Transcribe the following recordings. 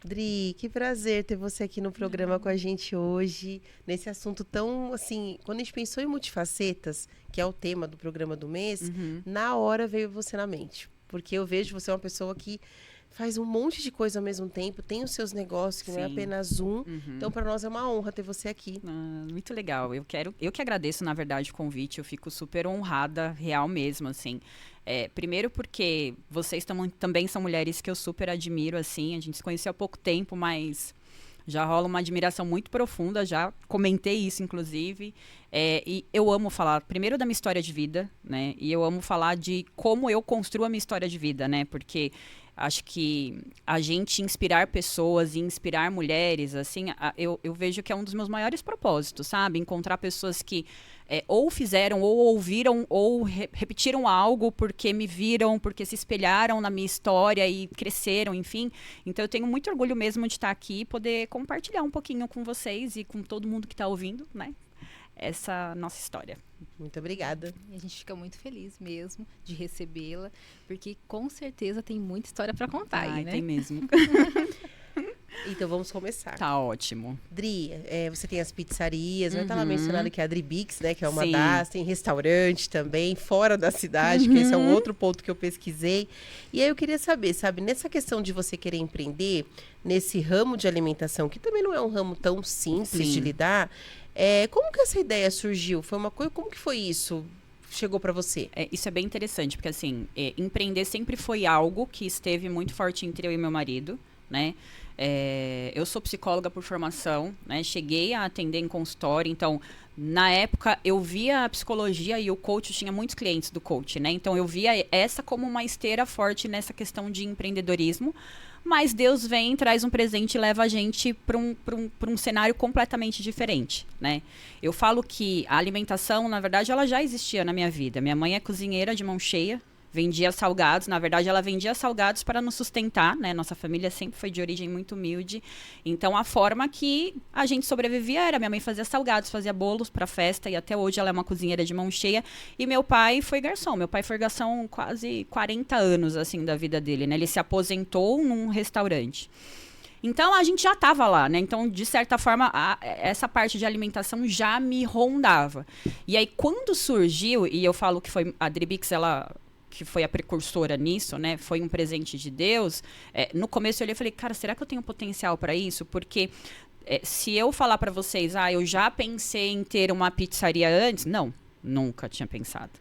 Dri, que prazer ter você aqui no programa com a gente hoje, nesse assunto tão, assim, quando a gente pensou em multifacetas, que é o tema do programa do mês, na hora veio você na mente. Porque eu vejo você uma pessoa que faz um monte de coisa ao mesmo tempo, tem os seus negócios, que não é Sim. apenas um. Então, para nós é uma honra ter você aqui. Muito legal. Eu que agradeço, na verdade, o convite. Eu fico super honrada, real mesmo, assim. Primeiro porque vocês também são mulheres que eu super admiro, assim. A gente se conheceu há pouco tempo, mas já rola uma admiração muito profunda. Já comentei isso, inclusive. E eu amo falar, primeiro, da minha história de vida, né? E eu amo falar de como eu construo a minha história de vida, né? Porque acho que a gente inspirar pessoas e inspirar mulheres, assim, eu vejo que é um dos meus maiores propósitos, sabe? Encontrar pessoas que ou fizeram, ou ouviram, ou repetiram algo porque me viram, porque se espelharam na minha história e cresceram, enfim. Então eu tenho muito orgulho mesmo de estar aqui e poder compartilhar um pouquinho com vocês e com todo mundo que está ouvindo, né? Essa nossa história. Muito obrigada. E a gente fica muito feliz mesmo de recebê-la, porque com certeza tem muita história para contar aí, né? Tem mesmo. Então vamos começar. Tá ótimo. Dri, você tem as pizzarias, vai estar lá mencionado que é a Dribix, né, que é uma Sim. das, tem restaurante também, fora da cidade, que esse é um outro ponto que eu pesquisei. E aí eu queria saber, sabe, nessa questão de você querer empreender nesse ramo de alimentação, que também não é um ramo tão simples Sim. de lidar, como que essa ideia surgiu? Foi uma coisa, como que foi isso? Chegou para você? Isso é bem interessante, porque assim, empreender sempre foi algo que esteve muito forte entre eu e meu marido, né? Eu sou psicóloga por formação, né? Cheguei a atender em consultório, então, na época, eu via a psicologia e o coach, tinha muitos clientes do coach, né? Então, eu via essa como uma esteira forte nessa questão de empreendedorismo, mas Deus vem, traz um presente e leva a gente para um cenário completamente diferente, né? Eu falo que a alimentação, na verdade, ela já existia na minha vida. Minha mãe é cozinheira de mão cheia, vendia salgados. Na verdade, ela vendia salgados para nos sustentar, né? Nossa família sempre foi de origem muito humilde. Então, a forma que a gente sobrevivia era: minha mãe fazia salgados, fazia bolos para festa, e até hoje ela é uma cozinheira de mão cheia. E meu pai foi garçom. Meu pai foi garçom quase 40 anos, assim, da vida dele, né? Ele se aposentou num restaurante. Então, a gente já estava lá, né? Então, de certa forma, essa parte de alimentação já me rondava. E aí, quando surgiu, e eu falo que foi a Dribix, ela que foi a precursora nisso, né? Foi um presente de Deus. No começo eu olhei e falei, cara, será que eu tenho potencial para isso? Porque se eu falar para vocês, eu já pensei em ter uma pizzaria antes, não, nunca tinha pensado.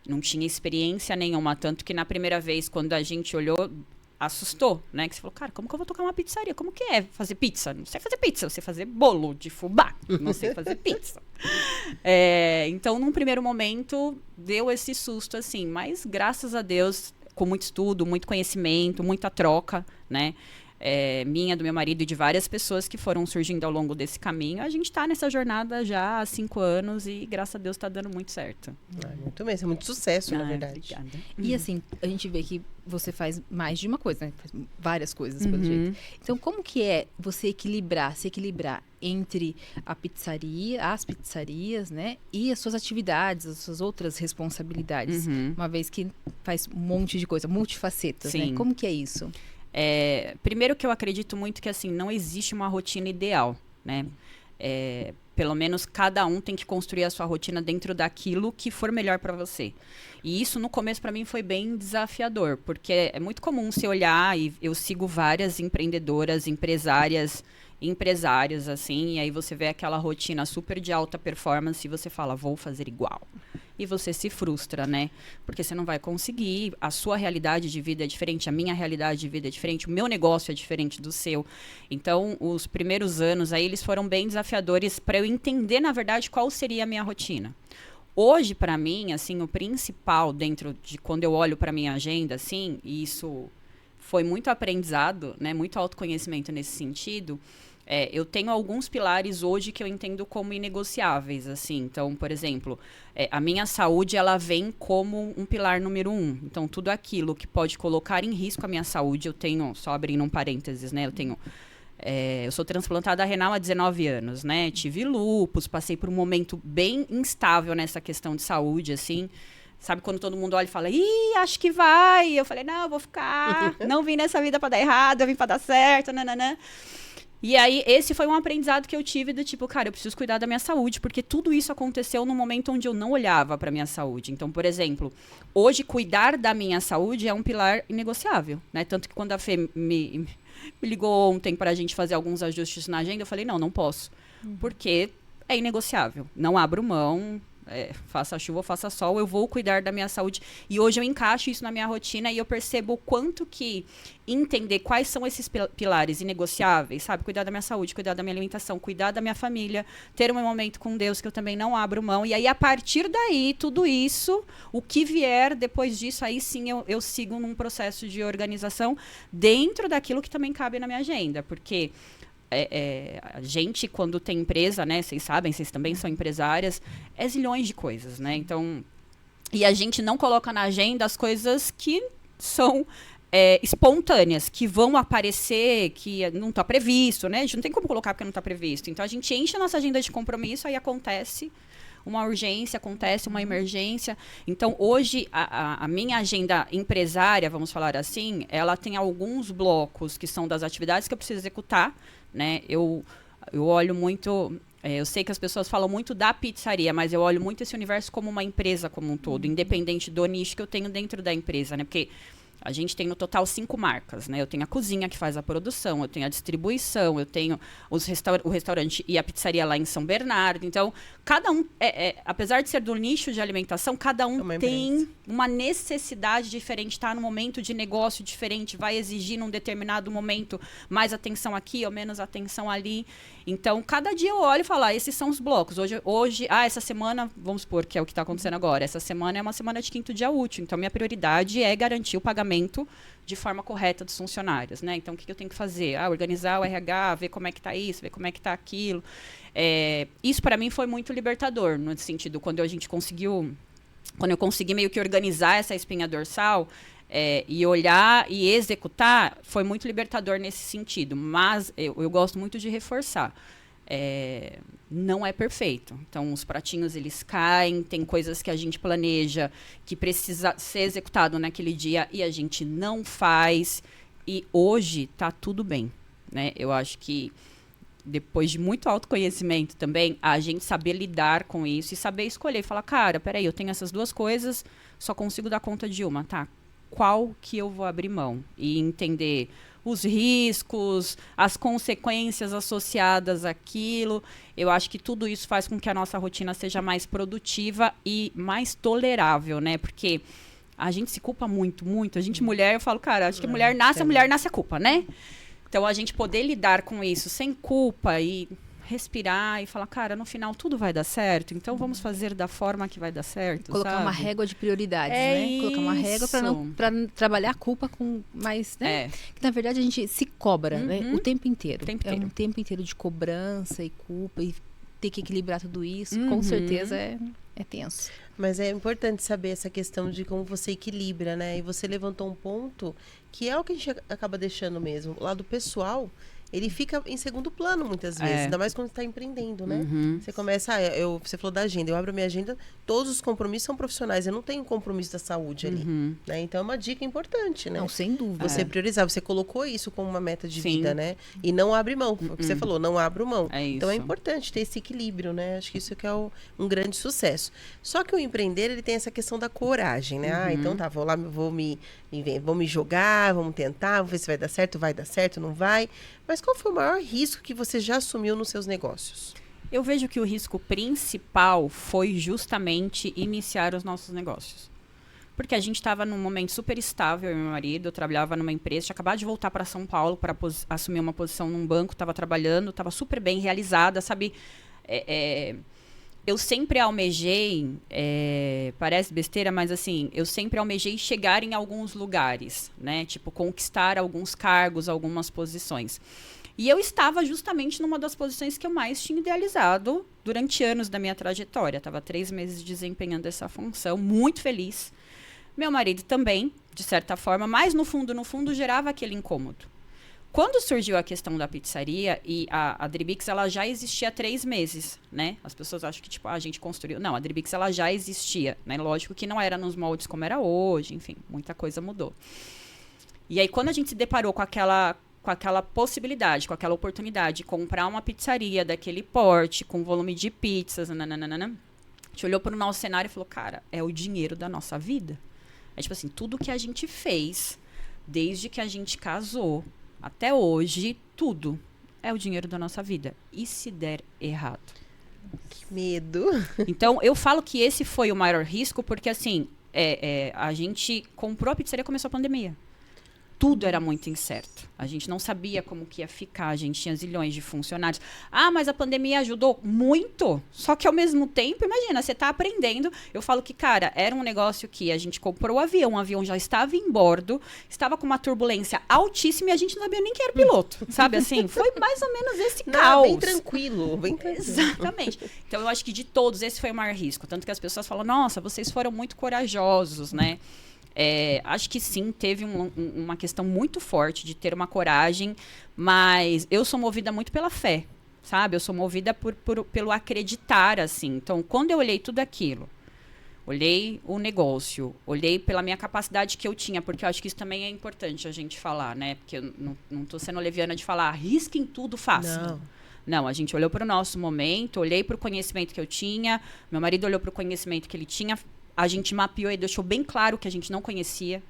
Não tinha experiência nenhuma, tanto que na primeira vez, quando a gente olhou, assustou, né? Que você falou, cara, como que eu vou tocar uma pizzaria? Como que é fazer pizza? Não sei fazer pizza, eu sei fazer bolo de fubá, não sei fazer pizza. Então, num primeiro momento, deu esse susto, assim, mas graças a Deus, com muito estudo, muito conhecimento, muita troca, né? Minha, do meu marido e de várias pessoas que foram surgindo ao longo desse caminho, a gente está nessa jornada já há 5 anos e, graças a Deus, está dando muito certo. Muito mesmo, é muito sucesso, na verdade. Obrigada. E assim, a gente vê que você faz mais de uma coisa, né? Faz várias coisas, pelo jeito. Então, como que é você se equilibrar entre a pizzaria, as pizzarias, né? E as suas atividades, as suas outras responsabilidades? Uma vez que faz um monte de coisa, multifacetas, Sim. né? Como que é isso? Primeiro que eu acredito muito que, assim, não existe uma rotina ideal, né? Pelo menos cada um tem que construir a sua rotina dentro daquilo que for melhor para você. E isso, no começo, para mim, foi bem desafiador, porque é muito comum você olhar, e eu sigo várias empreendedoras, empresários, assim, e aí você vê aquela rotina super de alta performance e você fala, vou fazer igual. E você se frustra, né? Porque você não vai conseguir, a sua realidade de vida é diferente, a minha realidade de vida é diferente, o meu negócio é diferente do seu. Então, os primeiros anos aí, eles foram bem desafiadores para eu entender, na verdade, qual seria a minha rotina. Hoje, para mim, assim, o principal dentro de quando eu olho para minha agenda, assim, e isso foi muito aprendizado, né? Muito autoconhecimento nesse sentido. Eu tenho alguns pilares hoje que eu entendo como inegociáveis, assim. Então, por exemplo, a minha saúde, ela vem como um pilar número 1. Então, tudo aquilo que pode colocar em risco a minha saúde, eu tenho, só abrindo um parênteses, né? Eu sou transplantada renal há 19 anos, né? Tive lúpus, passei por um momento bem instável nessa questão de saúde, assim. Sabe, quando todo mundo olha e fala, ih, acho que vai. Eu falei, não, eu vou ficar. Não vim nessa vida pra dar errado, eu vim pra dar certo, nananã. E aí, esse foi um aprendizado que eu tive do tipo, cara, eu preciso cuidar da minha saúde, porque tudo isso aconteceu no momento onde eu não olhava pra minha saúde. Então, por exemplo, hoje, cuidar da minha saúde é um pilar inegociável, né? Tanto que quando a Fê me ligou ontem pra gente fazer alguns ajustes na agenda, eu falei, não posso. Porque é inegociável. Não abro mão. Faça chuva ou faça sol, eu vou cuidar da minha saúde. E hoje eu encaixo isso na minha rotina e eu percebo o quanto que entender quais são esses pilares inegociáveis, sabe? Cuidar da minha saúde, cuidar da minha alimentação, cuidar da minha família, ter um momento com Deus que eu também não abro mão. E aí, a partir daí, tudo isso, o que vier depois disso, aí sim eu sigo num processo de organização dentro daquilo que também cabe na minha agenda. Porque a gente, quando tem empresa, né, vocês sabem, vocês também são empresárias, zilhões de coisas, né, então, e a gente não coloca na agenda as coisas que são espontâneas, que vão aparecer, que não está previsto, né, a gente não tem como colocar porque não está previsto, então a gente enche a nossa agenda de compromisso, aí acontece uma urgência, acontece uma emergência. Então, hoje, a minha agenda empresária, vamos falar assim, ela tem alguns blocos que são das atividades que eu preciso executar, né? Eu olho muito... eu sei que as pessoas falam muito da pizzaria, mas eu olho muito esse universo como uma empresa como um todo, independente do nicho que eu tenho dentro da empresa, né? Porque a gente tem no total 5 marcas, né? Eu tenho a cozinha que faz a produção, eu tenho a distribuição, eu tenho o restaurante e a pizzaria lá em São Bernardo. Então, cada um, apesar de ser do nicho de alimentação, cada um tem uma necessidade diferente, está num momento de negócio diferente, vai exigir num determinado momento mais atenção aqui ou menos atenção ali. Então, cada dia eu olho e falo, esses são os blocos. Hoje, essa semana, vamos supor que é o que está acontecendo agora, essa semana é uma semana de 5º dia útil. Então, minha prioridade é garantir o pagamento de forma correta dos funcionários, né? Então, o que eu tenho que fazer? Organizar o RH, ver como é que está isso, ver como é que está aquilo. Isso, para mim, foi muito libertador, no sentido, quando eu consegui meio que organizar essa espinha dorsal, e olhar e executar, foi muito libertador nesse sentido. Mas eu gosto muito de reforçar. Não é perfeito. Então, os pratinhos, eles caem, tem coisas que a gente planeja que precisa ser executado naquele dia e a gente não faz. E hoje tá tudo bem, né? Eu acho que depois de muito autoconhecimento também, a gente saber lidar com isso e saber escolher. Falar, cara, peraí, eu tenho essas 2 coisas, só consigo dar conta de uma, tá? Qual que eu vou abrir mão? E entender os riscos, as consequências associadas àquilo. Eu acho que tudo isso faz com que a nossa rotina seja mais produtiva e mais tolerável, né? Porque a gente se culpa muito, muito. A gente, mulher, eu falo, cara, acho que a mulher nasce a culpa, né? Então, a gente poder lidar com isso sem culpa e respirar e falar, cara, no final tudo vai dar certo, então vamos fazer da forma que vai dar certo, colocar sabe? uma régua de prioridades, né? Colocar uma régua para trabalhar a culpa com mais, né? Que, na verdade, a gente se cobra, né? O tempo inteiro. Um tempo inteiro de cobrança e culpa e ter que equilibrar tudo isso, com certeza é tenso. Mas é importante saber essa questão de como você equilibra, né? E você levantou um ponto que é o que a gente acaba deixando mesmo. O lado pessoal, ele fica em segundo plano muitas vezes, ainda mais quando está empreendendo, né? Você começa, você falou da agenda, eu abro a minha agenda, todos os compromissos são profissionais, eu não tenho compromisso da saúde ali, né? Então é uma dica importante, né? Não, sem dúvida. Você priorizar, você colocou isso como uma meta de vida, né? E não abre mão, o que você falou, não abro mão. Então é importante ter esse equilíbrio, né? Acho que isso que é um grande sucesso. Só que o empreender, ele tem essa questão da coragem, né? Então tá, vou lá, vou me jogar, vamos tentar, vamos ver se vai dar certo, não vai. Mas qual foi o maior risco que você já assumiu nos seus negócios? Eu vejo que o risco principal foi justamente iniciar os nossos negócios. Porque a gente estava num momento super estável, eu e meu marido, eu trabalhava numa empresa, tinha acabado de voltar para São Paulo para assumir uma posição num banco, estava trabalhando, estava super bem realizada, sabe? Eu sempre almejei, parece besteira, mas assim, eu sempre almejei chegar em alguns lugares, né? Tipo, conquistar alguns cargos, algumas posições. E eu estava justamente numa das posições que eu mais tinha idealizado durante anos da minha trajetória. Estava 3 meses desempenhando essa função, muito feliz. Meu marido também, de certa forma, mas no fundo, gerava aquele incômodo. Quando surgiu a questão da pizzaria, e a Dribix, ela já existia há 3 meses, né? As pessoas acham que, tipo, a gente construiu. Não, a Dribix, ela já existia, né? Lógico que não era nos moldes como era hoje, enfim, muita coisa mudou. E aí, quando a gente se deparou com aquela possibilidade, com aquela oportunidade de comprar uma pizzaria daquele porte, com volume de pizzas, nananana, a gente olhou para o nosso cenário e falou, cara, é o dinheiro da nossa vida. É tipo assim, tudo que a gente fez, desde que a gente casou até hoje, tudo é o dinheiro da nossa vida. E se der errado? Que medo. Então, eu falo que esse foi o maior risco, porque assim, a gente comprou a pizzaria e começou a pandemia. Tudo era muito incerto. A gente não sabia como que ia ficar. A gente tinha zilhões de funcionários. Ah, mas a pandemia ajudou muito. Só que ao mesmo tempo, imagina, você está aprendendo. Eu falo que, cara, era um negócio que a gente comprou o avião já estava em bordo, estava com uma turbulência altíssima e a gente não sabia nem quem era o piloto. Sabe assim? Foi mais ou menos esse caos. Bem tranquilo, bem tranquilo. Exatamente. Então, eu acho que de todos, esse foi o maior risco. Tanto que as pessoas falam, nossa, vocês foram muito corajosos, né? Acho que sim, teve uma questão muito forte de ter uma coragem, mas eu sou movida muito pela fé, sabe? Eu sou movida pelo acreditar, assim. Então, quando eu olhei tudo aquilo, olhei o negócio, olhei pela minha capacidade que eu tinha, porque eu acho que isso também é importante a gente falar, né? Porque eu não tô sendo leviana de falar, arrisquem tudo, façam. Não, a gente olhou para o nosso momento, olhei para o conhecimento que eu tinha, meu marido olhou para o conhecimento que ele tinha. A gente mapeou e deixou bem claro que a gente não conhecia,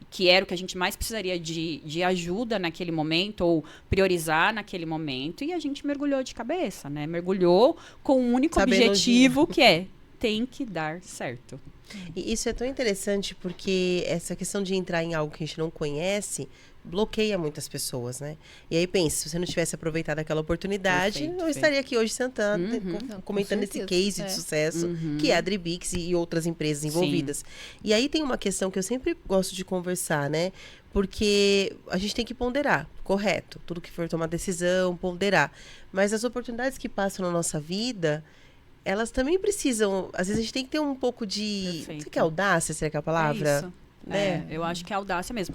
que era o que a gente mais precisaria de ajuda naquele momento, ou priorizar naquele momento, e a gente mergulhou de cabeça, né? Mergulhou com um único objetivo, que tem que dar certo. E isso é tão interessante porque essa questão de entrar em algo que a gente não conhece bloqueia muitas pessoas, né? E aí pensa, se você não tivesse aproveitado aquela oportunidade, eu estaria aqui hoje sentando, comentando esse case de sucesso, que é a Dribix e outras empresas envolvidas. Sim. E aí tem uma questão que eu sempre gosto de conversar, né? Porque a gente tem que ponderar, correto? Tudo que for tomar decisão, ponderar. Mas as oportunidades que passam na nossa vida, elas também precisam... Às vezes a gente tem que ter um pouco de... Perfeito. Você quer audácia, será que é a palavra? É isso. Né? Eu acho que é audácia mesmo.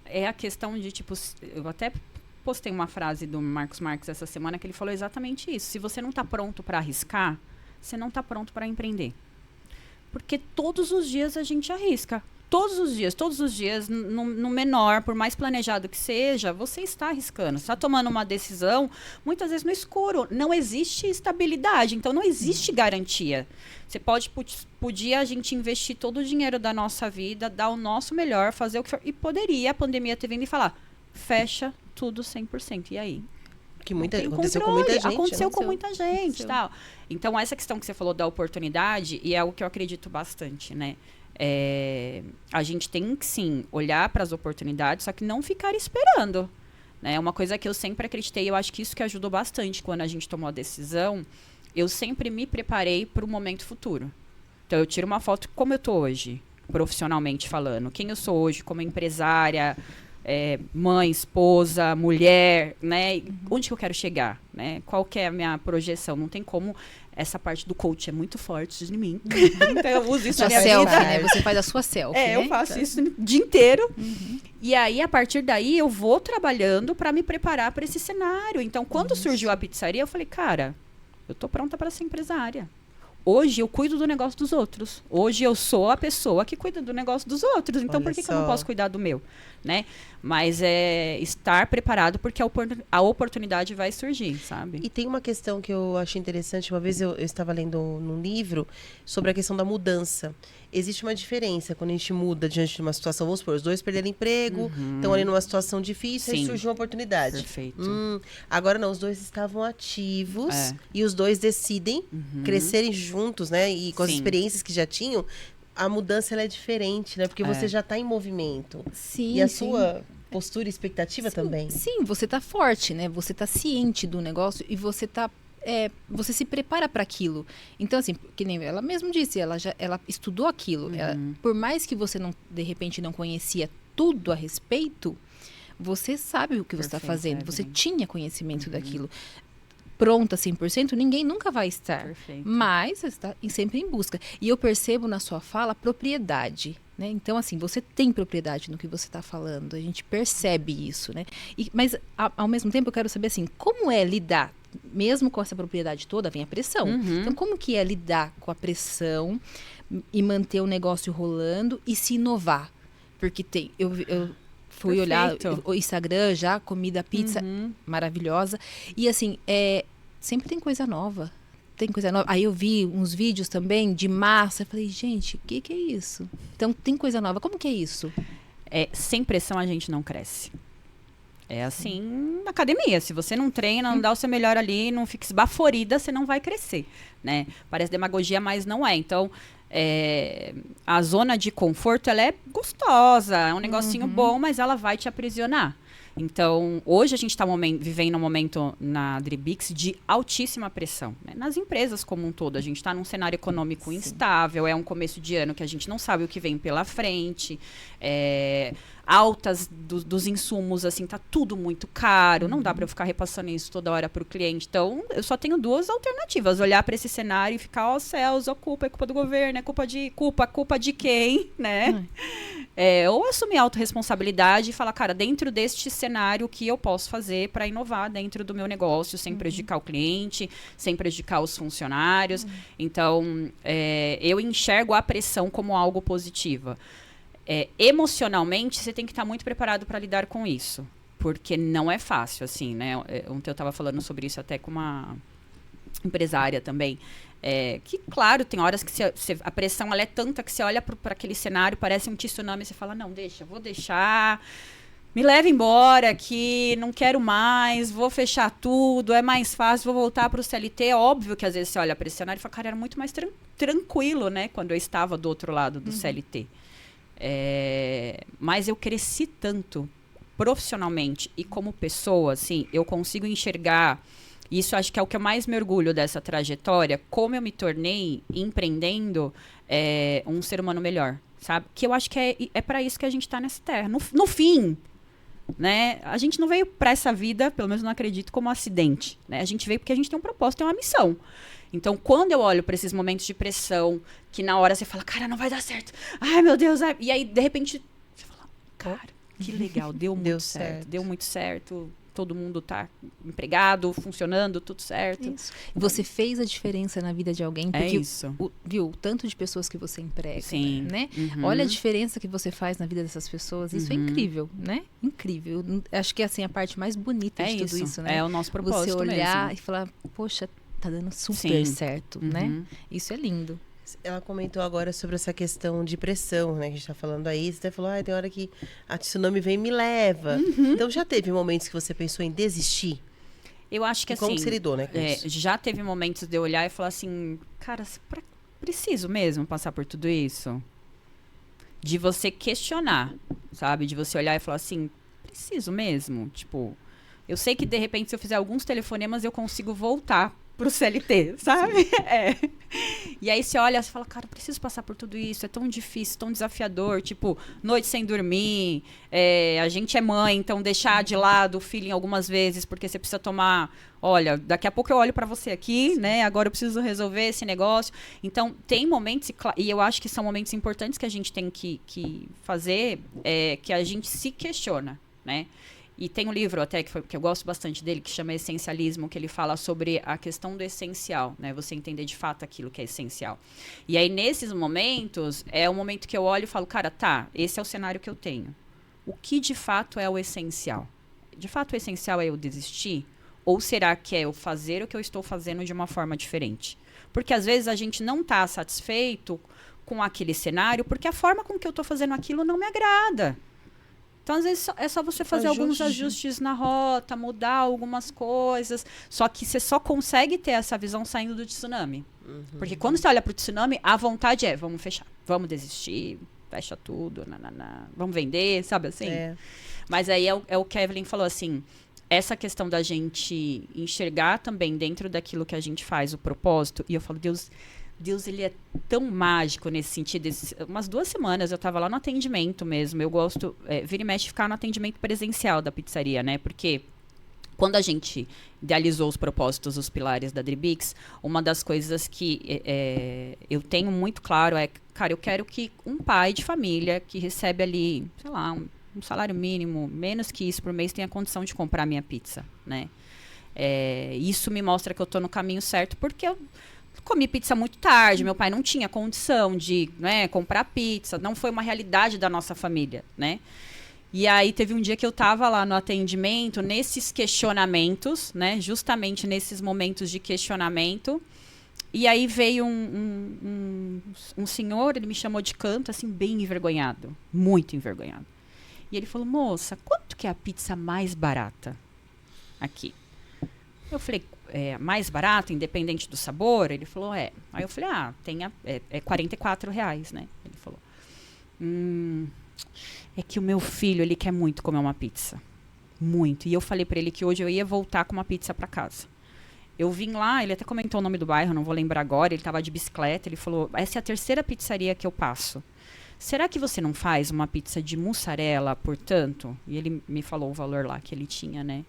É a questão de, tipo... Eu até postei uma frase do Marcos Marques essa semana que ele falou exatamente isso. Se você não está pronto para arriscar, você não está pronto para empreender. Porque todos os dias a gente arrisca. Todos os dias, no menor, por mais planejado que seja, você está arriscando. Você está tomando uma decisão, muitas vezes no escuro. Não existe estabilidade, então não existe garantia. Você podia a gente investir todo o dinheiro da nossa vida, dar o nosso melhor, fazer o que for. E poderia a pandemia ter vindo e falar, fecha tudo 100%. E aí? Que aconteceu com muita gente. Aconteceu com muita gente. Tal. Então, essa questão que você falou da oportunidade, e é algo que eu acredito bastante, né? A gente tem que sim olhar para as oportunidades, só que não ficar esperando, né? Uma coisa que eu sempre acreditei, eu acho que isso que ajudou bastante quando a gente tomou a decisão, eu sempre me preparei para o momento futuro. Então eu tiro uma foto como eu tô hoje, profissionalmente falando, quem eu sou hoje como empresária, mãe, esposa, mulher, né? Onde que eu quero chegar, né? Qual que é a minha projeção? Não tem como. Essa parte do coach é muito forte de mim. Então eu uso isso na minha selfie, vida. Né? Você faz a sua selfie, né? Eu faço isso o dia inteiro. E aí, a partir daí, eu vou trabalhando para me preparar para esse cenário. Então, quando surgiu a pizzaria, eu falei, cara, eu tô pronta para ser empresária. Hoje eu cuido do negócio dos outros. Hoje eu sou a pessoa que cuida do negócio dos outros. Então, por que eu não posso cuidar do meu? Né? Mas é estar preparado porque a oportunidade vai surgir, sabe? E tem uma questão que eu achei interessante. Uma vez eu estava lendo num livro sobre a questão da mudança. Existe uma diferença quando a gente muda diante de uma situação. Vamos supor, os dois perderam emprego, estão ali numa situação difícil, aí surgiu uma oportunidade. Perfeito. Agora não, os dois estavam ativos e os dois decidem crescerem juntos, né? E com as experiências que já tinham, a mudança ela é diferente, né? Porque você já está em movimento. Sim, e a sua postura e expectativa também. Sim, você está forte, né? Você está ciente do negócio e você está... você se prepara para aquilo. Então, assim, que nem ela mesmo disse, ela estudou aquilo. Por mais que você, de repente, não conhecia tudo a respeito, você sabe o que você está fazendo. Você tinha conhecimento daquilo. Pronta 100%, ninguém nunca vai estar. Perfeito. Mas você está sempre em busca. E eu percebo na sua fala propriedade. né? Então, assim, você tem propriedade no que você está falando, a gente percebe isso, né? Mas, ao mesmo tempo, eu quero saber, assim, como é lidar, mesmo com essa propriedade toda, vem a pressão. Então, como que é lidar com a pressão e manter o negócio rolando e se inovar? Porque eu fui olhar o Instagram já, comida, pizza, maravilhosa. E assim, sempre tem coisa nova. Tem coisa nova. Aí eu vi uns vídeos também de massa. Eu falei, gente, o que é isso? Então tem coisa nova. Como que é isso? Sem pressão a gente não cresce. É assim na academia. Se você não treina, não dá o seu melhor ali, não fica esbaforida, você não vai crescer, né? Parece demagogia, mas não é. Então, a zona de conforto, ela é gostosa, é um negocinho bom, mas ela vai te aprisionar. Então, hoje a gente está vivendo um momento na Dribix de altíssima pressão, né? Nas empresas como um todo. A gente está num cenário econômico instável, é um começo de ano que a gente não sabe o que vem pela frente, altas dos insumos, assim, tá tudo muito caro, não dá para eu ficar repassando isso toda hora para o cliente. Então, eu só tenho duas alternativas: olhar para esse cenário e ficar, ó céus, ó culpa, é culpa do governo, é culpa de quem, né? Ou assumir a autorresponsabilidade e falar, cara, dentro deste cenário, o que eu posso fazer para inovar dentro do meu negócio, sem prejudicar o cliente, sem prejudicar os funcionários. Então, eu enxergo a pressão como algo positivo. Emocionalmente, você tem que estar muito preparado para lidar com isso, porque não é fácil, assim, né? Ontem eu estava falando sobre isso até com uma empresária também, que, claro, tem horas que a pressão ela é tanta que você olha para aquele cenário, parece um tsunami, e você fala, não, vou deixar, me leva embora, que não quero mais, vou fechar tudo, é mais fácil, vou voltar para o CLT. É óbvio que às vezes você olha para esse cenário e fala, cara, era muito mais tranquilo, né, quando eu estava do outro lado do CLT. Mas eu cresci tanto profissionalmente e como pessoa, assim, eu consigo enxergar, isso acho que é o que eu mais me orgulho dessa trajetória, como eu me tornei, empreendendo, um ser humano melhor, sabe? Que eu acho que é para isso que a gente está nessa terra. No fim, né, a gente não veio para essa vida, pelo menos não acredito, como um acidente, né? A gente veio porque a gente tem um propósito, tem uma missão. Então, quando eu olho para esses momentos de pressão, que na hora você fala, cara, não vai dar certo. Ai, meu Deus. E aí, de repente, você fala, cara, que legal, deu muito certo. Deu muito certo. Todo mundo tá empregado, funcionando, tudo certo. Isso. Você fez a diferença na vida de alguém. Porque isso. Viu o tanto de pessoas que você emprega, sim, né? Olha a diferença que você faz na vida dessas pessoas. Isso é incrível, né? Incrível. Acho que é assim, a parte mais bonita de tudo isso, né? É o nosso propósito mesmo. Você olhar mesmo. E falar, poxa, tá dando super certo, né? Isso é lindo. Ela comentou agora sobre essa questão de pressão, né? Que a gente tá falando aí. Você até falou, tem hora que a tsunami vem e me leva. Então, já teve momentos que você pensou em desistir? Eu acho que assim... Como você lidou, né, com isso? Já teve momentos de eu olhar e falar assim, cara, preciso mesmo passar por tudo isso? De você questionar, sabe? De você olhar e falar assim, preciso mesmo? Tipo, eu sei que de repente se eu fizer alguns telefonemas eu consigo voltar pro CLT, sabe? E aí você olha e fala, cara, eu preciso passar por tudo isso, é tão difícil, tão desafiador, tipo, noite sem dormir, a gente é mãe, então deixar de lado o filho algumas vezes, porque você precisa tomar, olha, daqui a pouco eu olho pra você aqui, né, agora eu preciso resolver esse negócio. Então, tem momentos, e eu acho que são momentos importantes que a gente tem que fazer, que a gente se questiona, né? E tem um livro até que eu gosto bastante dele, que chama Essencialismo, que ele fala sobre a questão do essencial, né? Você entender de fato aquilo que é essencial. E aí, nesses momentos, é o momento que eu olho e falo, cara, esse é o cenário que eu tenho. O que de fato é o essencial? De fato, o essencial é eu desistir? Ou será que é eu fazer o que eu estou fazendo de uma forma diferente? Porque às vezes a gente não está satisfeito com aquele cenário, porque a forma com que eu estou fazendo aquilo não me agrada. Então, às vezes, é só você fazer alguns ajustes na rota, mudar algumas coisas. Só que você só consegue ter essa visão saindo do tsunami. Porque quando você olha para o tsunami, a vontade vamos fechar, vamos desistir, fecha tudo, vamos vender, sabe assim? Mas aí é o que a Evelyn falou, assim, essa questão da gente enxergar também dentro daquilo que a gente faz, o propósito. E eu falo, Deus, ele é tão mágico nesse sentido. Umas 2 semanas eu estava lá no atendimento mesmo. Eu gosto, vira e mexe, ficar no atendimento presencial da pizzaria, né? Porque Quando a gente idealizou os propósitos, os pilares da Dribix, uma das coisas que eu tenho muito claro é, cara, eu quero que um pai de família que recebe ali, sei lá, um salário mínimo, menos que isso por mês, tenha condição de comprar minha pizza, né? Isso me mostra que eu tô no caminho certo, porque eu comi pizza muito tarde, meu pai não tinha condição de, né, comprar pizza, não foi uma realidade da nossa família, né? E aí teve um dia que eu tava lá no atendimento, nesses questionamentos, né? Justamente nesses momentos de questionamento. E aí veio um senhor, ele me chamou de canto, assim, bem envergonhado. Muito envergonhado. E ele falou, moça, quanto que é a pizza mais barata aqui? Eu falei, mais barata, independente do sabor? Ele falou, Aí eu falei, tem é R$44, né? Ele falou, é que o meu filho, ele quer muito comer uma pizza. Muito. E eu falei pra ele que hoje eu ia voltar com uma pizza pra casa. Eu vim lá, ele até comentou o nome do bairro, não vou lembrar agora, ele tava de bicicleta, ele falou, essa é a terceira pizzaria que eu passo. Será que você não faz uma pizza de mussarela por tanto? E ele me falou o valor lá que ele tinha, né?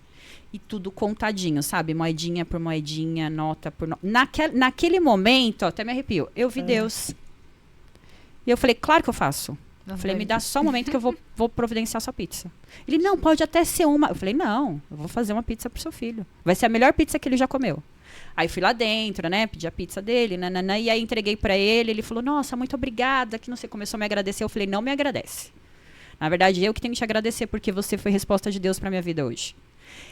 E tudo contadinho, sabe? Moedinha por moedinha, nota por nota. Naquele momento, até me arrepio, eu vi Deus. E eu falei, claro que eu faço. Eu falei, me dá só um momento que eu vou providenciar sua pizza. Ele, não, pode até ser uma. Eu falei, não, eu vou fazer uma pizza pro seu filho. Vai ser a melhor pizza que ele já comeu. Aí fui lá dentro, né, pedi a pizza dele, nananã, e aí entreguei pra ele, ele falou, nossa, muito obrigada, que não sei, começou a me agradecer. Eu falei, não me agradece. Na verdade, eu que tenho que te agradecer, porque você foi resposta de Deus pra minha vida hoje.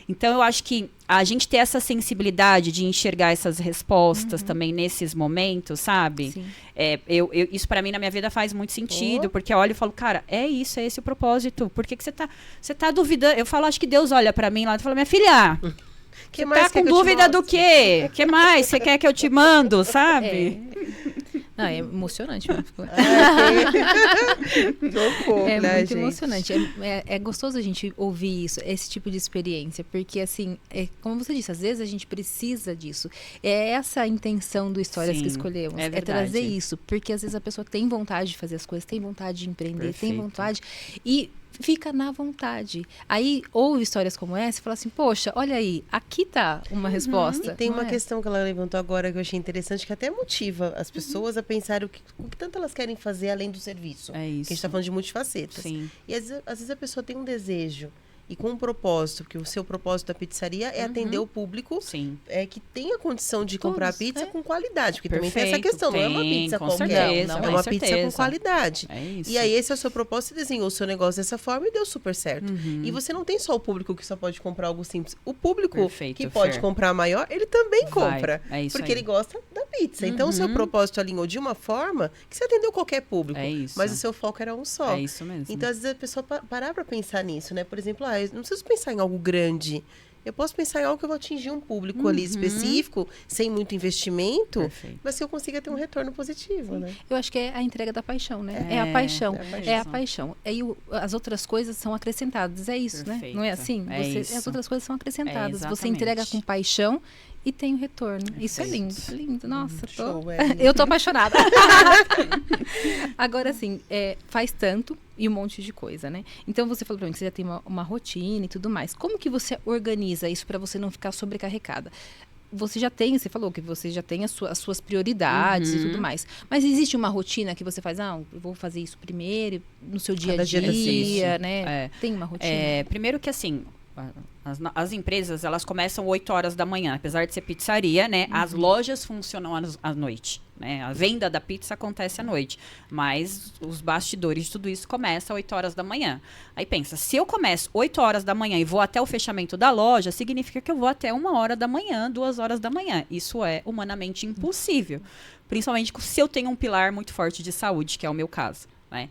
Então, eu acho que a gente ter essa sensibilidade de enxergar essas respostas também nesses momentos, sabe? Sim. Isso pra mim na minha vida faz muito sentido, porque eu olho e falo, cara, é esse o propósito. Por que você tá duvidando? Eu falo, acho que Deus olha pra mim lá e fala, minha filha, Que você mais tá quer com que eu te dúvida do mostre? quê? O que mais você quer que eu te mando, sabe? Não, é emocionante. Né? Socorro, É né, muito gente? emocionante. É gostoso a gente ouvir isso, esse tipo de experiência, porque, assim, como você disse, às vezes a gente precisa disso. É essa a intenção do Histórias Sim, que Escolhemos. é É verdade. trazer isso, porque às vezes a pessoa tem vontade de fazer as coisas, tem vontade de empreender, tem Perfeito. vontade e fica na vontade. Aí ouve histórias como essa e fala assim, poxa, olha aí, aqui tá uma resposta. E tem não uma é? questão que ela levantou agora que eu achei interessante, que até motiva as pessoas a pensar o que tanto elas querem fazer além do serviço. É isso. Que a gente tá falando de multifacetas. Sim. E às vezes a pessoa tem um desejo e com um propósito, porque o seu propósito da pizzaria é atender o público Sim. que tem a condição de comprar Todos, pizza é. com qualidade. Porque também tem essa Perfeito, questão, não é uma tem, pizza com qualquer. certeza, É com uma pizza com certeza. qualidade. É isso. E aí, esse é o seu propósito, você desenhou o seu negócio dessa forma e deu super certo. E você não tem só o público que só pode comprar algo simples. O público Perfeito, que pode Fer. comprar maior, ele também Vai, compra. é isso porque aí. ele gosta da pizza. Então, o seu propósito alinhou de uma forma que você atendeu qualquer público. É isso. Mas o seu foco era um só. É isso mesmo. Então, às vezes, a pessoa parar pra pensar nisso, né? Por exemplo, eu não preciso pensar em algo grande. Eu posso pensar em algo que eu vou atingir um público ali específico, sem muito investimento, Perfeito. mas que eu consiga ter um retorno positivo, né? Eu acho que é a entrega da paixão, né? É a paixão. é a paixão. É a paixão. Aí as outras coisas são acrescentadas. É isso, né? Perfeito. Não é assim? É isso. As outras coisas são acrescentadas. Você exatamente. entrega com paixão e tem o retorno. Isso é lindo, Perfeito. lindo. Nossa, Show, eu tô apaixonada. Agora, assim, faz tanto e um monte de coisa, né? Então, você falou pra mim que você já tem uma rotina e tudo mais. Como que você organiza isso pra você não ficar sobrecarregada? Você falou que você já tem as suas prioridades e tudo mais. Mas existe uma rotina que você faz, eu vou fazer isso primeiro, no seu dia a Cada dia dia, existe. né? Tem uma rotina. Primeiro que assim, as empresas, elas começam 8 horas da manhã, apesar de ser pizzaria, né? As lojas funcionam à noite, né? A venda da pizza acontece à noite, mas os bastidores de tudo isso começa às 8 horas da manhã. Aí pensa, se eu começo 8 horas da manhã e vou até o fechamento da loja, significa que eu vou até 1 hora da manhã, 2 horas da manhã. Isso é humanamente impossível, principalmente se eu tenho um pilar muito forte de saúde, que é o meu caso, né?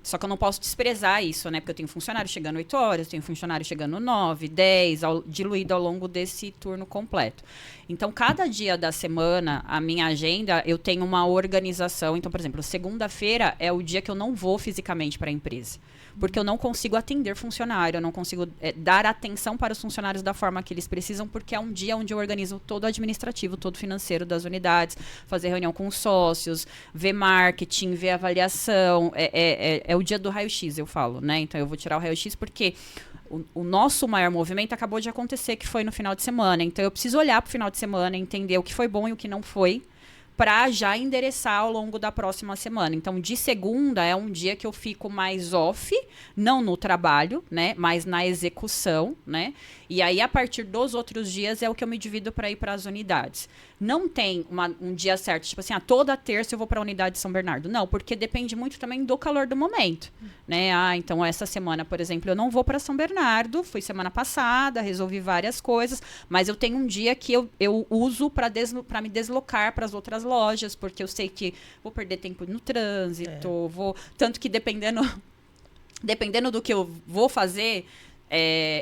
Só que eu não posso desprezar isso, né? Porque eu tenho funcionário chegando 8 horas, eu tenho funcionário chegando 9, 10, diluído ao longo desse turno completo. Então, cada dia da semana, a minha agenda, eu tenho uma organização. Então, por exemplo, segunda-feira é o dia que eu não vou fisicamente para a empresa. Porque eu não consigo atender funcionário, eu não consigo dar atenção para os funcionários da forma que eles precisam, porque é um dia onde eu organizo todo o administrativo, todo o financeiro das unidades, fazer reunião com os sócios, ver marketing, ver avaliação. É o dia do raio-x, eu falo, né? Então, eu vou tirar o raio-x porque o nosso maior movimento acabou de acontecer, que foi no final de semana. Então, eu preciso olhar para o final de semana, entender o que foi bom e o que não foi, para já endereçar ao longo da próxima semana. Então, de segunda é um dia que eu fico mais off, não no trabalho, né, mas na execução, né? E aí, a partir dos outros dias, é o que eu me divido para ir para as unidades. Não tem um dia certo, tipo assim, toda terça eu vou para a unidade de São Bernardo. Não, porque depende muito também do calor do momento, né? Então, essa semana, por exemplo, eu não vou para São Bernardo, fui semana passada, resolvi várias coisas, mas eu tenho um dia que eu uso para me deslocar para as outras lojas, porque eu sei que vou perder tempo no trânsito, tanto que dependendo do que eu vou fazer,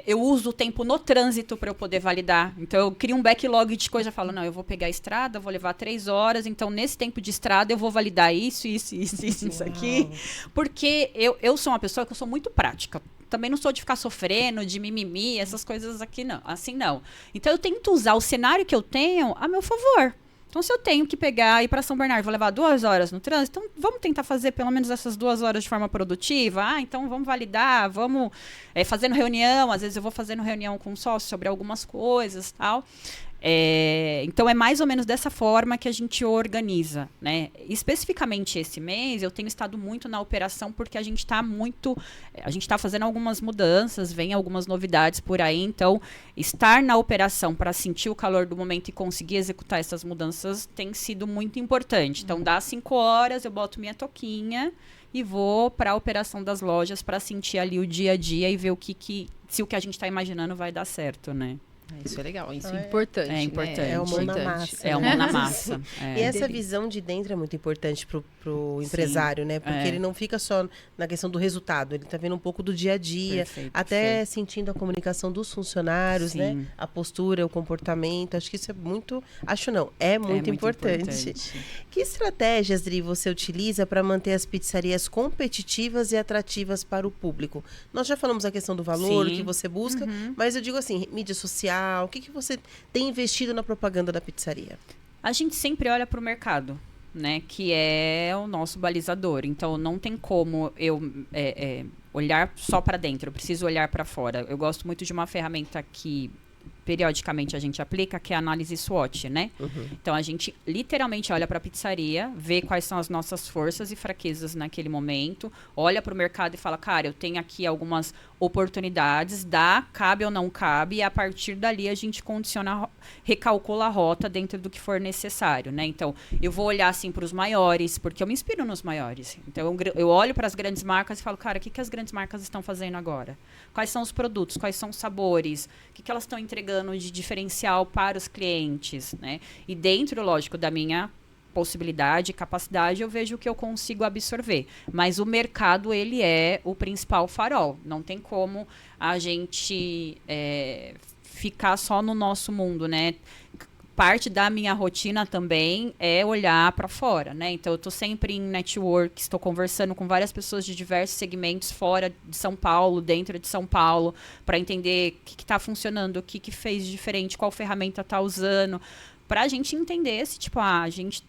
eu uso o tempo no trânsito para eu poder validar. Então, eu crio um backlog de coisa, falo, não, eu vou pegar a estrada, vou levar 3 horas, então, nesse tempo de estrada, eu vou validar isso aqui. Porque eu sou uma pessoa que eu sou muito prática. Também não sou de ficar sofrendo, de mimimi, essas coisas aqui, não. Assim, não. Então, eu tento usar o cenário que eu tenho a meu favor. Então, se eu tenho que pegar e ir para São Bernardo, vou levar 2 horas no trânsito, então vamos tentar fazer pelo menos essas 2 horas de forma produtiva. Então vamos validar, vamos fazendo reunião. Às vezes eu vou fazendo reunião com um sócio sobre algumas coisas, tal. Então é mais ou menos dessa forma que a gente organiza, né? Especificamente esse mês eu tenho estado muito na operação porque a gente está fazendo algumas mudanças, vem algumas novidades por aí, então estar na operação para sentir o calor do momento e conseguir executar essas mudanças tem sido muito importante. Então dá 5 horas, eu boto minha toquinha e vou para a operação das lojas para sentir ali o dia a dia e ver se o que a gente está imaginando vai dar certo, né? Isso é legal, isso é importante. É importante. Né? É o mão na massa. É o mão na massa. E essa visão de dentro é muito importante pro empresário, né? Porque ele não fica só na questão do resultado, ele tá vendo um pouco do dia a dia, até sentindo a comunicação dos funcionários, né? A postura, o comportamento. Acho que isso é muito muito importante. Que estratégias, Dri, você utiliza para manter as pizzarias competitivas e atrativas para o público? Nós já falamos a questão do valor, o que você busca, mas eu digo assim, mídia social, o que você tem investido na propaganda da pizzaria? A gente sempre olha para o mercado, né? Que é o nosso balizador. Então, não tem como eu olhar só para dentro. Eu preciso olhar para fora. Eu gosto muito de uma ferramenta que periodicamente a gente aplica, que é a análise SWOT, né? Então, a gente literalmente olha para a pizzaria, vê quais são as nossas forças e fraquezas naquele momento, olha para o mercado e fala, cara, eu tenho aqui algumas oportunidades, cabe ou não cabe, e a partir dali a gente recalcula a rota dentro do que for necessário, né? Então, eu vou olhar, assim, para os maiores, porque eu me inspiro nos maiores. Então, eu olho para as grandes marcas e falo, cara, o que as grandes marcas estão fazendo agora? Quais são os produtos? Quais são os sabores? O que elas estão entregando de diferencial para os clientes, né? E dentro, lógico, da minha possibilidade e capacidade, eu vejo o que eu consigo absorver. Mas o mercado, ele é o principal farol. Não tem como a gente ficar só no nosso mundo, né? Parte da minha rotina também é olhar para fora, né? Então, eu estou sempre em network, estou conversando com várias pessoas de diversos segmentos fora de São Paulo, dentro de São Paulo, para entender o que está funcionando, o que fez de diferente, qual ferramenta está usando, para a gente entender se, a gente...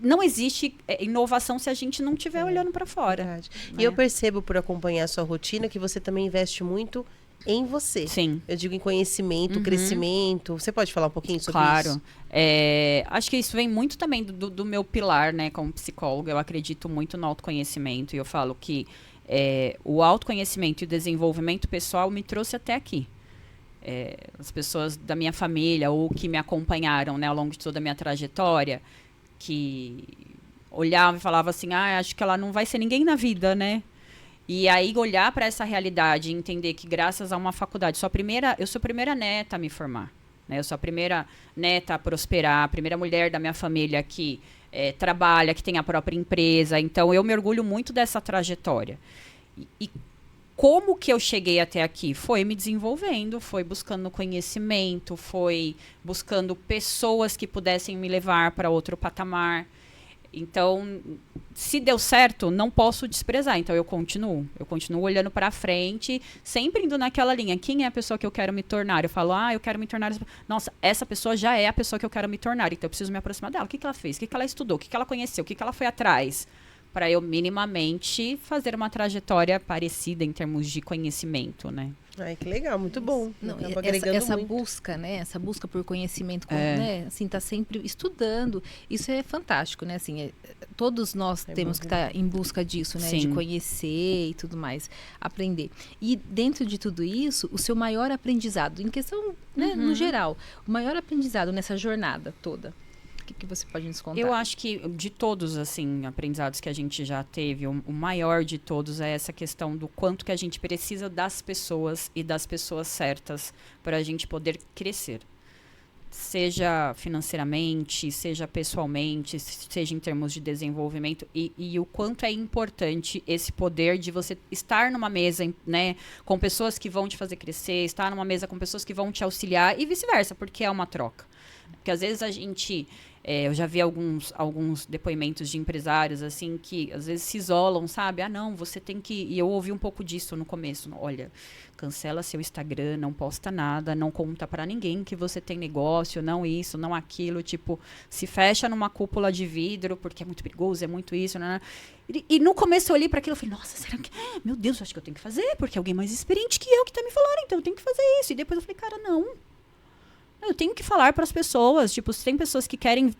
Não existe inovação se a gente não estiver olhando para fora. Né? E eu percebo, por acompanhar a sua rotina, que você também investe muito em você. Sim. Eu digo em conhecimento, crescimento. Você pode falar um pouquinho sobre isso? Claro. Acho que isso vem muito também do meu pilar, né, como psicóloga. Eu acredito muito no autoconhecimento e eu falo que o autoconhecimento e o desenvolvimento pessoal me trouxe até aqui. As pessoas da minha família ou que me acompanharam, né, ao longo de toda a minha trajetória, que olhavam e falavam assim, acho que ela não vai ser ninguém na vida, né? E aí olhar para essa realidade e entender que graças a uma faculdade, eu sou a primeira neta a me formar, né? Eu sou a primeira neta a prosperar, a primeira mulher da minha família que trabalha, que tem a própria empresa. Então eu me orgulho muito dessa trajetória. E como que eu cheguei até aqui? Foi me desenvolvendo, foi buscando conhecimento, foi buscando pessoas que pudessem me levar para outro patamar. Então, se deu certo, não posso desprezar. Então, eu continuo olhando para frente, sempre indo naquela linha. Quem é a pessoa que eu quero me tornar? Eu falo, eu quero me tornar... Nossa, essa pessoa já é a pessoa que eu quero me tornar. Então, eu preciso me aproximar dela. O que ela fez? O que ela estudou? O que ela conheceu? O que ela foi atrás? para eu minimamente fazer uma trajetória parecida em termos de conhecimento, né? Ai, que legal, muito bom. Não, Acaba agregando essa muito. busca, né? Essa busca por conhecimento, né? Assim, tá sempre estudando. Isso é fantástico, né? Assim, todos nós temos que estar em busca disso, né? Sim. De conhecer e tudo mais, aprender. E dentro de tudo isso, o seu maior aprendizado, em questão, né, no geral, o maior aprendizado nessa jornada toda, o que você pode nos contar? Eu acho que de todos, assim, aprendizados que a gente já teve, o maior de todos é essa questão do quanto que a gente precisa das pessoas e das pessoas certas para a gente poder crescer. Seja financeiramente, seja pessoalmente, seja em termos de desenvolvimento. E o quanto é importante esse poder de você estar numa mesa, né, com pessoas que vão te fazer crescer, estar numa mesa com pessoas que vão te auxiliar e vice-versa, porque é uma troca. Porque às vezes a gente... eu já vi alguns depoimentos de empresários, assim, que às vezes se isolam, sabe? Ah, não, você tem que... E eu ouvi um pouco disso no começo. Olha, cancela seu Instagram, não posta nada, não conta pra ninguém que você tem negócio, não isso, não aquilo. Tipo, se fecha numa cúpula de vidro, porque é muito perigoso, é muito isso, né? E no começo eu olhei pra aquilo e falei, nossa, será que... Meu Deus, acho que eu tenho que fazer, porque alguém mais experiente que eu que tá me falando, então eu tenho que fazer isso. E depois eu falei, cara, não. Eu tenho que falar para as pessoas, tipo, se tem pessoas que querem,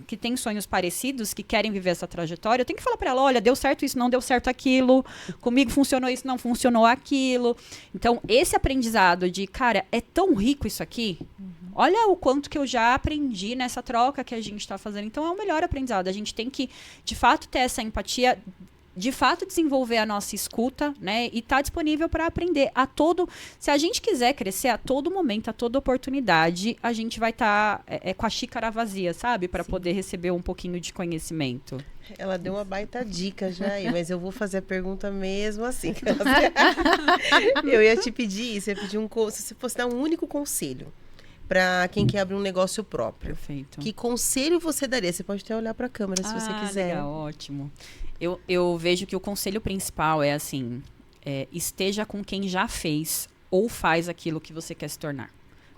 que têm sonhos parecidos, que querem viver essa trajetória, eu tenho que falar para ela, olha, deu certo isso, não deu certo aquilo, comigo funcionou isso, não funcionou aquilo. Então, esse aprendizado de, cara, é tão rico isso aqui, olha o quanto que eu já aprendi nessa troca que a gente está fazendo. Então, é o melhor aprendizado. A gente tem que, de fato, ter essa empatia, de fato desenvolver a nossa escuta, né, e tá disponível para aprender se a gente quiser crescer a todo momento, a toda oportunidade, a gente vai estar com a xícara vazia, sabe, para poder receber um pouquinho de conhecimento. Ela deu uma baita dica já aí, mas eu vou fazer a pergunta mesmo assim. Eu ia te pedir isso, eu ia pedir se você fosse dar um único conselho para quem quer abrir um negócio próprio. Perfeito. Que conselho você daria? Você pode até olhar para a câmera se você quiser. Legal, ótimo. Eu vejo que o conselho principal é assim, esteja com quem já fez ou faz aquilo que você quer se tornar.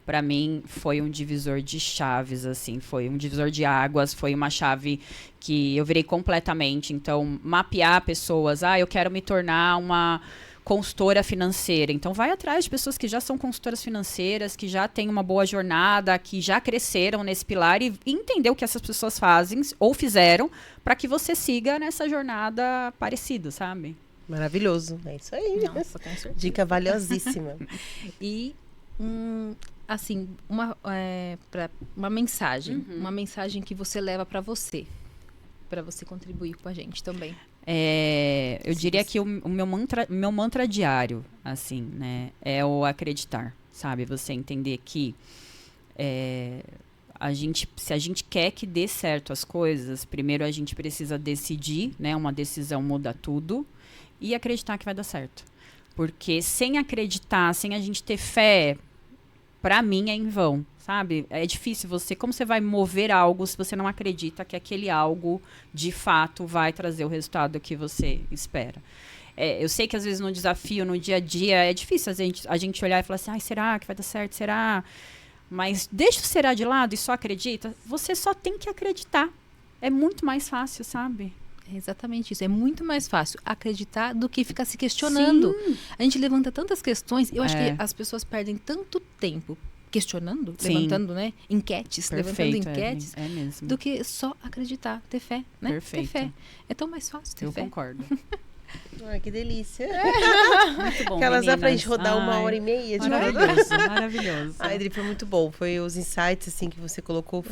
Para mim, foi um divisor de chaves, assim, foi um divisor de águas, foi uma chave que eu virei completamente. Então, mapear pessoas, eu quero me tornar uma consultora financeira. Então, vai atrás de pessoas que já são consultoras financeiras, que já têm uma boa jornada, que já cresceram nesse pilar e entender o que essas pessoas fazem ou fizeram para que você siga nessa jornada parecida, sabe? Maravilhoso. É isso aí. Nossa, com certeza. Dica valiosíssima. E, assim, uma mensagem. Uma mensagem que você leva para você contribuir com a gente também. Eu diria que o meu mantra diário, assim, né, é o acreditar, sabe? Você entender que se a gente quer que dê certo as coisas, primeiro a gente precisa decidir, né? Uma decisão muda tudo, e acreditar que vai dar certo. Porque sem acreditar, sem a gente ter fé, pra mim é em vão, sabe? É difícil como você vai mover algo se você não acredita que aquele algo, de fato, vai trazer o resultado que você espera. Eu sei que às vezes no desafio, no dia a dia, é difícil a gente olhar e falar assim, será que vai dar certo? Será? Mas deixa o será de lado e só acredita. Você só tem que acreditar. É muito mais fácil, sabe? É exatamente isso. É muito mais fácil acreditar do que ficar se questionando. Sim. A gente levanta tantas questões. Eu acho que as pessoas perdem tanto tempo questionando, levantando, né, enquetes, levantando enquetes, mesmo. do que só acreditar, ter fé, né? Perfeito. Ter fé. É tão mais fácil ter fé. Eu concordo. Ai, que delícia. Muito bom, Aquelas dá pra gente meninas. rodar 1h30 de Maravilhoso, maravilhoso. Ai, Adri, foi muito bom. Foi os insights assim, que você colocou,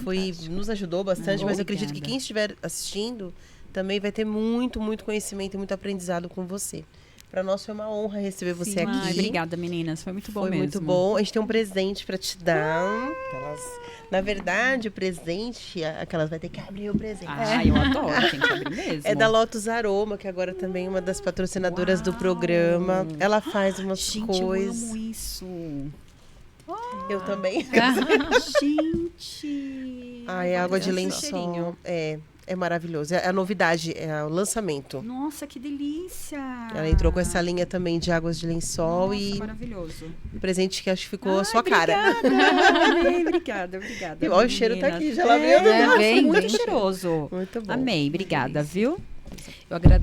nos ajudou bastante, mas eu acredito que quem estiver assistindo também vai ter muito, muito conhecimento e muito aprendizado com você. Para nós foi uma honra receber você aqui. Obrigada, meninas. Foi muito bom mesmo. Foi muito bom. A gente tem um presente para te dar. Na verdade, o presente... Aquelas vai ter que abrir o presente. Eu adoro. Tem que abrir mesmo. É da Lotus Aroma, que agora também é uma das patrocinadoras do programa. Ela faz umas coisas... Eu amo isso. Eu também. Gente! É água de lençol. É maravilhoso. É a novidade, é o lançamento. Nossa, que delícia! Ela entrou com essa linha também de águas de lençol. Nossa, maravilhoso. Um presente que acho que ficou a sua cara. Obrigada. E olha, o cheiro tá aqui, já lavei. Muito cheiroso. Muito bom. Amei, obrigada, viu?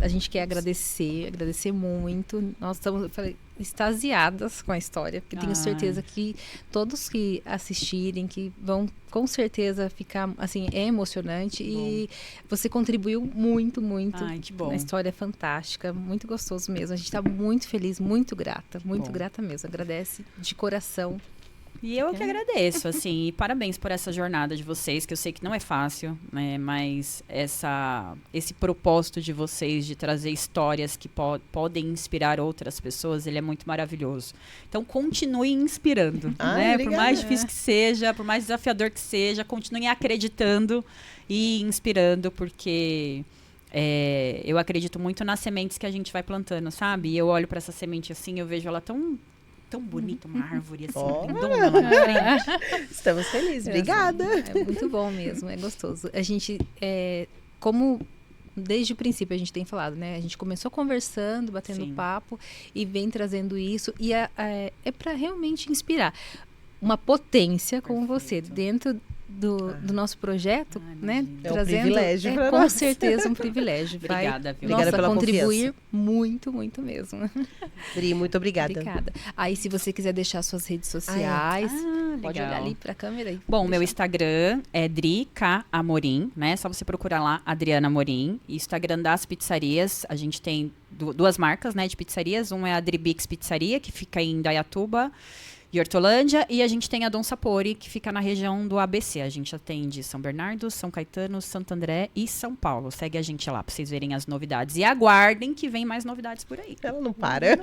A gente quer agradecer muito. Nós estamos, eu falei, extasiadas com a história, porque tenho certeza que todos que assistirem, que vão com certeza ficar, assim, é emocionante e você contribuiu muito, muito. Ai, que bom. A história é fantástica, muito gostoso mesmo. A gente está muito feliz, muito grata mesmo. Agradece de coração. E eu que agradeço, assim, e parabéns por essa jornada de vocês, que eu sei que não é fácil, né, mas esse propósito de vocês de trazer histórias que podem inspirar outras pessoas, ele é muito maravilhoso. Então, continue inspirando, né, por mais difícil que seja, por mais desafiador que seja, continue acreditando e inspirando, porque eu acredito muito nas sementes que a gente vai plantando, sabe? E eu olho para essa semente assim, eu vejo ela tão bonita, uma árvore assim, lindona lá na frente. Estamos felizes, obrigada. É muito bom mesmo, é gostoso. A gente, como desde o princípio a gente tem falado, né? A gente começou conversando, batendo papo e vem trazendo isso. E é para realmente inspirar uma potência como você dentro do nosso projeto, né? É um privilégio para com nós. certeza um privilégio. Obrigada, viu? Obrigada pela contribuir confiança. muito, muito mesmo. Dri, muito obrigada. Obrigada. Aí, se você quiser deixar suas redes sociais, pode legal. olhar ali para a câmera aí. Bom, meu Instagram é Dri K Amorim, né? Só você procurar lá, Adriana Amorim. E Instagram das pizzarias, a gente tem duas marcas, né, de pizzarias. Um é a Dribix Pizzaria, que fica em Indaiatuba e Hortolândia, e a gente tem a Dom Sapori, que fica na região do ABC. A gente atende São Bernardo, São Caetano, Santo André e São Paulo. Segue a gente lá pra vocês verem as novidades. E aguardem que vem mais novidades por aí. Ela não para.